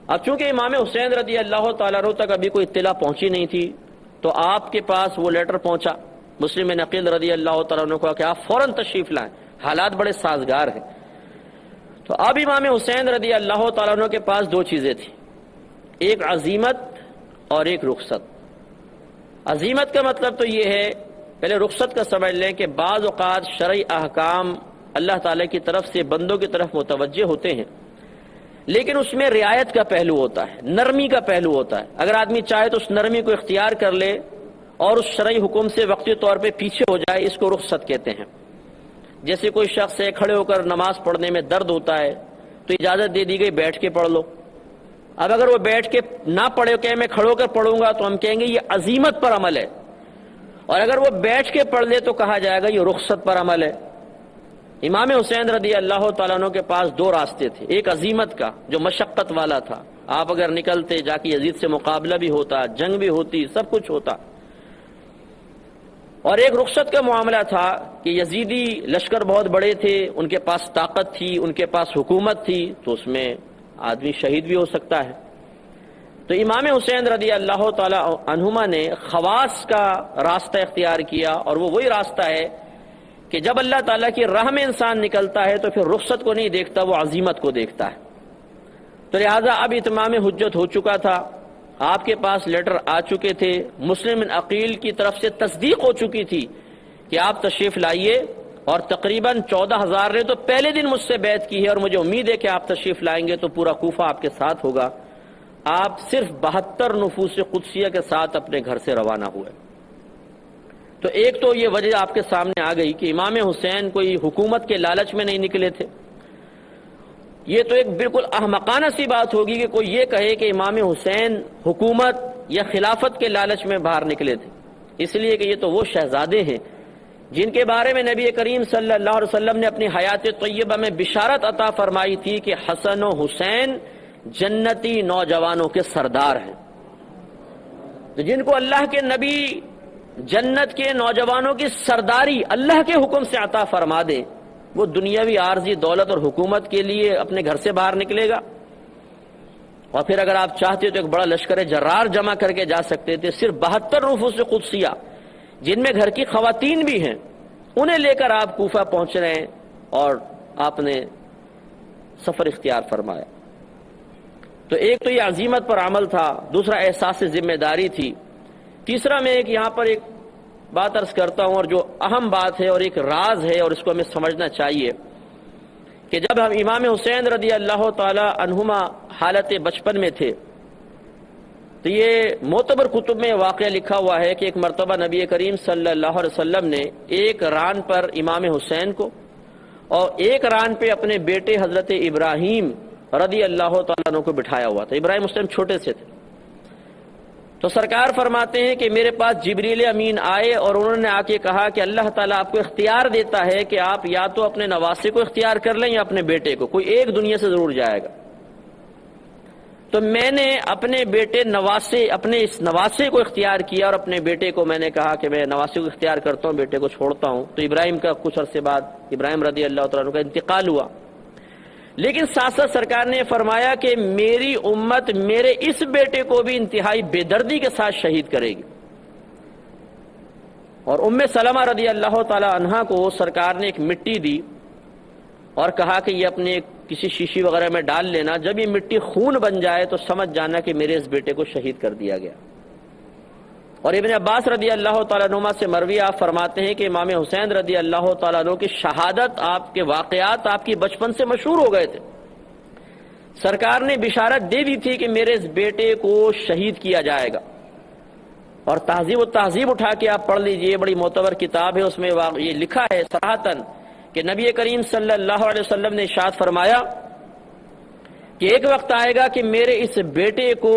اب چونکہ امام حسین رضی اللہ تعالیٰ عنہ تک ابھی کوئی اطلاع پہنچی نہیں تھی تو آپ کے پاس وہ لیٹر پہنچا مسلم بن عقیل رضی اللہ تعالیٰ عنہ کو کہ آپ فوراً تشریف لائیں، حالات بڑے سازگار ہیں۔ تو اب امام حسین رضی اللہ تعالیٰ عنہ کے پاس دو چیزیں تھیں، ایک عزیمت اور ایک رخصت۔ عزیمت کا مطلب تو یہ ہے، پہلے رخصت کا سمجھ لیں کہ بعض اوقات شرعی احکام اللہ تعالیٰ کی طرف سے بندوں کی طرف متوجہ ہوتے ہیں، لیکن اس میں رعایت کا پہلو ہوتا ہے، نرمی کا پہلو ہوتا ہے۔ اگر آدمی چاہے تو اس نرمی کو اختیار کر لے اور اس شرعی حکم سے وقتی طور پہ پیچھے ہو جائے، اس کو رخصت کہتے ہیں۔ جیسے کوئی شخص ہے کھڑے ہو کر نماز پڑھنے میں درد ہوتا ہے تو اجازت دے دی گئی بیٹھ کے پڑھ لو۔ اب اگر وہ بیٹھ کے نہ پڑھے کہ میں کھڑے ہو کر پڑھوں گا تو ہم کہیں گے یہ عزیمت پر عمل ہے، اور اگر وہ بیٹھ کے پڑھ لے تو کہا جائے گا یہ رخصت پر عمل ہے۔ امام حسین رضی اللہ تعالیٰ عنہ کے پاس دو راستے تھے، ایک عزیمت کا جو مشقت والا تھا، آپ اگر نکلتے جا کے یزید سے مقابلہ بھی ہوتا، جنگ بھی ہوتی، سب کچھ ہوتا، اور ایک رخصت کا معاملہ تھا کہ یزیدی لشکر بہت بڑے تھے، ان کے پاس طاقت تھی، ان کے پاس حکومت تھی، تو اس میں آدمی شہید بھی ہو سکتا ہے۔ تو امام حسین رضی اللہ تعالی عنہما نے خواص کا راستہ اختیار کیا، اور وہ وہی راستہ ہے کہ جب اللہ تعالیٰ کی راہ میں انسان نکلتا ہے تو پھر رخصت کو نہیں دیکھتا، وہ عزیمت کو دیکھتا ہے۔ تو لہٰذا اب اتمام حجت ہو چکا تھا، آپ کے پاس لیٹر آ چکے تھے، مسلم بن عقیل کی طرف سے تصدیق ہو چکی تھی کہ آپ تشریف لائیے، اور تقریباً 14,000 نے تو پہلے دن مجھ سے بیعت کی ہے، اور مجھے امید ہے کہ آپ تشریف لائیں گے تو پورا کوفہ آپ کے ساتھ ہوگا۔ آپ صرف 72 نفوس قدسیہ کے ساتھ اپنے گھر سے روانہ ہوئے۔ تو ایک تو یہ وجہ آپ کے سامنے آ گئی کہ امام حسین کوئی حکومت کے لالچ میں نہیں نکلے تھے۔ یہ تو ایک بالکل احمقانہ سی بات ہوگی کہ کوئی یہ کہے کہ امام حسین حکومت یا خلافت کے لالچ میں باہر نکلے تھے، اس لیے کہ یہ تو وہ شہزادے ہیں جن کے بارے میں نبی کریم صلی اللہ علیہ وسلم نے اپنی حیات طیبہ میں بشارت عطا فرمائی تھی کہ حسن و حسین جنتی نوجوانوں کے سردار ہیں۔ تو جن کو اللہ کے نبی جنت کے نوجوانوں کی سرداری اللہ کے حکم سے عطا فرما دے، وہ دنیاوی عارضی دولت اور حکومت کے لیے اپنے گھر سے باہر نکلے گا؟ اور پھر اگر آپ چاہتے تو ایک بڑا لشکر جرار جمع کر کے جا سکتے تھے، صرف 72 نفوس قدسیہ جن میں گھر کی خواتین بھی ہیں، انہیں لے کر آپ کوفہ پہنچ رہے ہیں، اور آپ نے سفر اختیار فرمایا۔ تو ایک تو یہ عزیمت پر عمل تھا، دوسرا احساس ذمہ داری تھی، تیسرا میں یہاں پر ایک بات عرض کرتا ہوں، اور جو اہم بات ہے اور ایک راز ہے اور اس کو ہمیں سمجھنا چاہیے، کہ جب ہم امام حسین رضی اللہ تعالی عنہما حالت بچپن میں تھے تو یہ معتبر کتب میں واقعہ لکھا ہوا ہے کہ ایک مرتبہ نبی کریم صلی اللہ علیہ وسلم نے ایک ران پر امام حسین کو اور ایک ران پہ اپنے بیٹے حضرت ابراہیم رضی اللہ تعالیٰ عنہ کو بٹھایا ہوا تھا۔ ابراہیم مسلم چھوٹے سے تھے، تو سرکار فرماتے ہیں کہ میرے پاس جبریل امین آئے اور انہوں نے آ کے کہا کہ اللہ تعالیٰ آپ کو اختیار دیتا ہے کہ آپ یا تو اپنے نواسے کو اختیار کر لیں یا اپنے بیٹے کو، کوئی ایک دنیا سے ضرور جائے گا۔ تو میں نے اپنے بیٹے اپنے اس نواسے کو اختیار کیا، اور اپنے بیٹے کو میں نے کہا کہ میں نواسے کو اختیار کرتا ہوں، بیٹے کو چھوڑتا ہوں۔ تو ابراہیم کا کچھ عرصے بعد ابراہیم رضی اللہ تعالیٰ عنہ کا انتقال ہوا، لیکن ساتھ ساتھ سرکار نے فرمایا کہ میری امت میرے اس بیٹے کو بھی انتہائی بے دردی کے ساتھ شہید کرے گی۔ اور ام سلمہ رضی اللہ تعالی عنہا کو سرکار نے ایک مٹی دی اور کہا کہ یہ اپنے کسی شیشی وغیرہ میں ڈال لینا، جب یہ مٹی خون بن جائے تو سمجھ جانا کہ میرے اس بیٹے کو شہید کر دیا گیا۔ اور ابن عباس رضی اللہ تعالیٰ عنہما سے مروی آپ فرماتے ہیں کہ امام حسین رضی اللہ تعالیٰ عنہ کی شہادت، آپ کے واقعات آپ کی بچپن سے مشہور ہو گئے تھے۔ سرکار نے بشارت دے دی تھی کہ میرے اس بیٹے کو شہید کیا جائے گا۔ اور تہذیب و تہذیب اٹھا کے آپ پڑھ لیجئے، بڑی معتبر کتاب ہے، اس میں یہ لکھا ہے صراحتاً کہ نبی کریم صلی اللہ علیہ وسلم نے ارشاد فرمایا کہ ایک وقت آئے گا کہ میرے اس بیٹے کو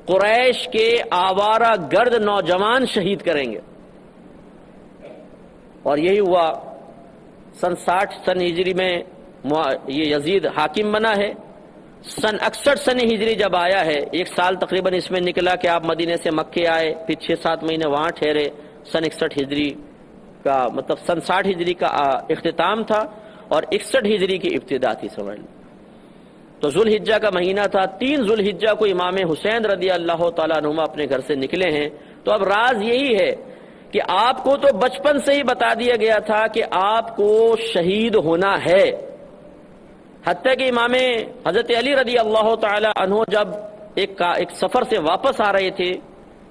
قریش کے آوارہ گرد نوجوان شہید کریں گے۔ اور یہی ہوا، سن 60 ہجری میں یہ یزید حاکم بنا ہے۔ سن 61 ہجری جب آیا ہے، ایک سال تقریباً اس میں نکلا کہ آپ مدینے سے مکے آئے، پھر 6-7 مہینے وہاں ٹھہرے۔ سن 61 ہجری کا مطلب سن 60 ہجری کا اختتام تھا اور 61 ہجری کی ابتدا تھی، سمجھ لیں۔ تو ذوالحجہ کا مہینہ تھا، 3 ذوالحجہ کو امام حسین رضی اللہ تعالیٰ عنہما اپنے گھر سے نکلے ہیں۔ تو اب راز یہی ہے کہ آپ کو تو بچپن سے ہی بتا دیا گیا تھا کہ آپ کو شہید ہونا ہے، حتیٰ کہ امام حضرت علی رضی اللہ تعالی عنہ جب ایک سفر سے واپس آ رہے تھے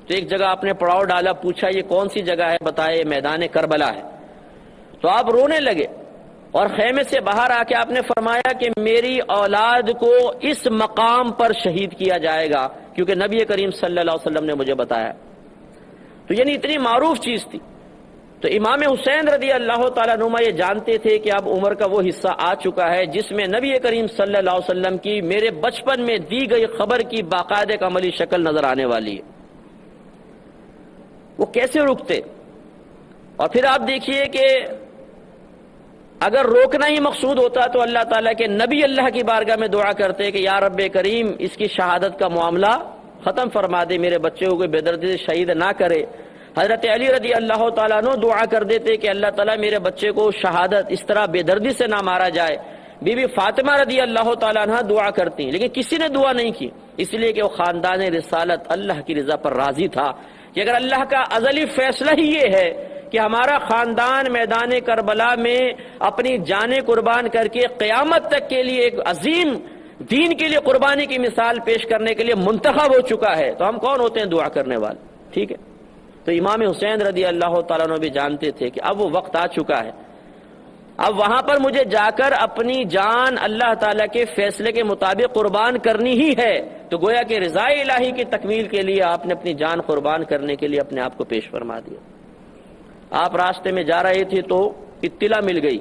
تو ایک جگہ آپ نے پڑاؤ ڈالا، پوچھا یہ کون سی جگہ ہے؟ بتائے میدان کربلا ہے۔ تو آپ رونے لگے اور خیمے سے باہر آ کے آپ نے فرمایا کہ میری اولاد کو اس مقام پر شہید کیا جائے گا کیونکہ نبی کریم صلی اللہ علیہ وسلم نے مجھے بتایا۔ تو یعنی اتنی معروف چیز تھی۔ تو امام حسین رضی اللہ تعالیٰ عنہ یہ جانتے تھے کہ اب عمر کا وہ حصہ آ چکا ہے جس میں نبی کریم صلی اللہ علیہ وسلم کی میرے بچپن میں دی گئی خبر کی باقاعدہ ایک عملی شکل نظر آنے والی ہے۔ وہ کیسے رکتے؟ اور پھر آپ دیکھیے کہ اگر روکنا ہی مقصود ہوتا تو اللہ تعالیٰ کے نبی اللہ کی بارگاہ میں دعا کرتے کہ یا رب کریم اس کی شہادت کا معاملہ ختم فرما دے، میرے بچے کو کوئی بے دردی سے شہید نہ کرے۔ حضرت علی رضی اللہ تعالیٰ عنہ دعا کر دیتے کہ اللہ تعالیٰ میرے بچے کو شہادت اس طرح بے دردی سے نہ مارا جائے۔ بی بی فاطمہ رضی اللہ تعالیٰ عنہ دعا کرتی، لیکن کسی نے دعا نہیں کی، اس لیے کہ وہ خاندان رسالت اللہ کی رضا پر راضی تھا کہ اگر اللہ کا ازلی فیصلہ ہی یہ ہے کہ ہمارا خاندان میدان کربلا میں اپنی جانیں قربان کر کے قیامت تک کے لیے ایک عظیم دین کے لیے قربانی کی مثال پیش کرنے کے لیے منتخب ہو چکا ہے، تو ہم کون ہوتے ہیں دعا کرنے والے؟ ٹھیک ہے۔ تو امام حسین رضی اللہ تعالیٰ عنہ بھی جانتے تھے کہ اب وہ وقت آ چکا ہے، اب وہاں پر مجھے جا کر اپنی جان اللہ تعالیٰ کے فیصلے کے مطابق قربان کرنی ہی ہے۔ تو گویا کہ رضا الہی کی تکمیل کے لیے آپ نے اپنی جان قربان کرنے کے لیے اپنے آپ کو پیش فرما دیا۔ آپ راستے میں جا رہے تھے تو اطلاع مل گئی